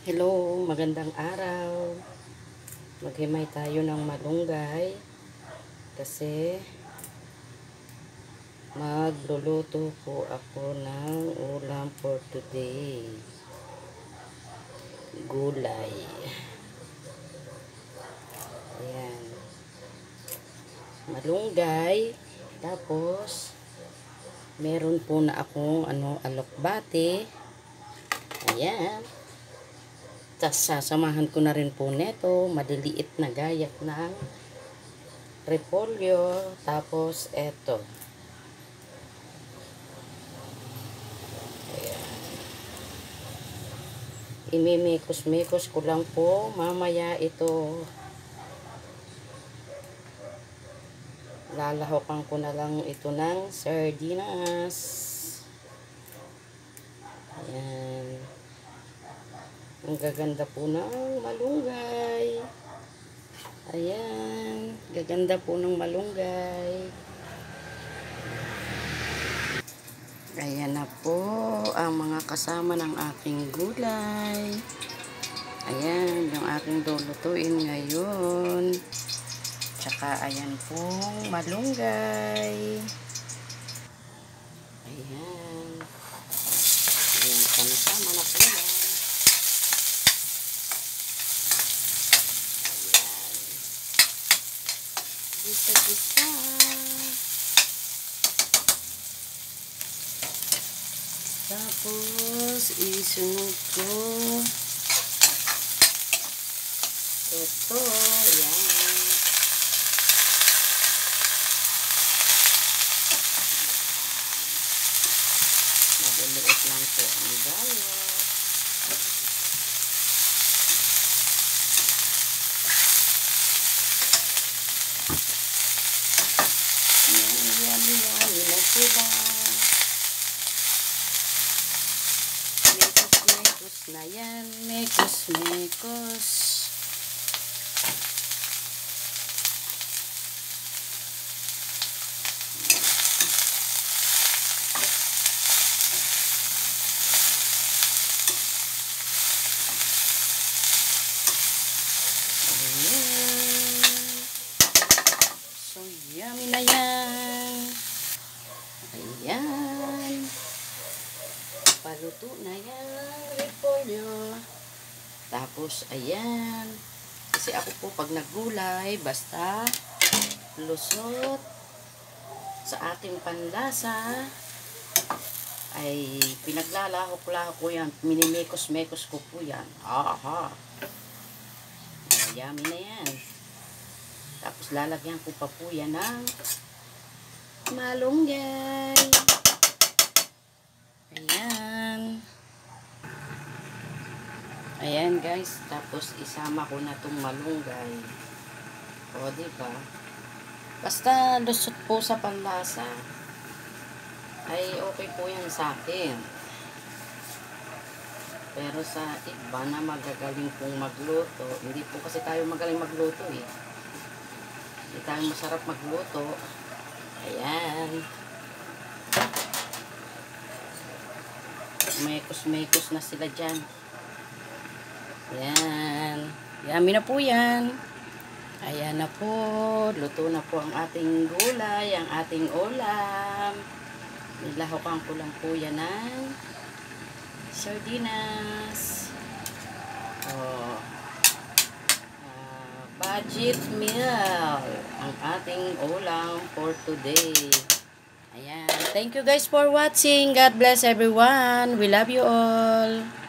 Hello, magandang araw. Maghimay tayo ng malunggay kasi magluluto po ako ng ulam for today. Gulay. Ayan. Malunggay. Tapos meron po na akong alokbate. Ayan. Tapos sasamahan ko na rin po neto, maliliit na gayat ng repolyo. Tapos eto. Ayan. Imimikos-mikos ko lang po. Mamaya ito lalahokan ko na lang ito ng sardinas. Ayan. Ang gaganda po ng malunggay. Ayan. Gaganda po ng malunggay. Ayan na po ang mga kasama ng aking gulay. Ayan, yung aking lulutuin ngayon. Tsaka ayan pong malunggay. Ayan. Ayan, sama-sama na po yan. Gisa-gisa. Tapos, isunod ko ito. Yan. Mabuliit lang po ang gaya. Yummy na sila. Mekos na yan. Mekos. So, yummy na yan. Ayan. Paluto na yan. Repolyo. Tapos, ayan. Kasi ako po pag naggulay, basta lusot sa ating panlasa, ay pinaglalahok-lahok ko yan. Minimekos-mekos ko po yan. Aha. Yummy na yan. Tapos lalagyan ko pa po yan ng malunggay. Ayan. Ayan guys. Tapos isama ko na itong malunggay. O diba? Basta lusot po sa panlasa, ay okay po yan sa akin. Pero sa iba na magagaling pong magluto, hindi po kasi tayo magaling magluto eh. Hindi tayo masarap magluto. Ayan. Mekos-mekos na sila dyan. Ayan. Yummy na po yan. Ayan na po. Luto na po ang ating gulay, ang ating ulam. Nilahokan ko lang po yan ng sardinas. Oh. Budget meal ang ating ulam for today. Ayan. Thank you guys for watching. God bless everyone. We love you all.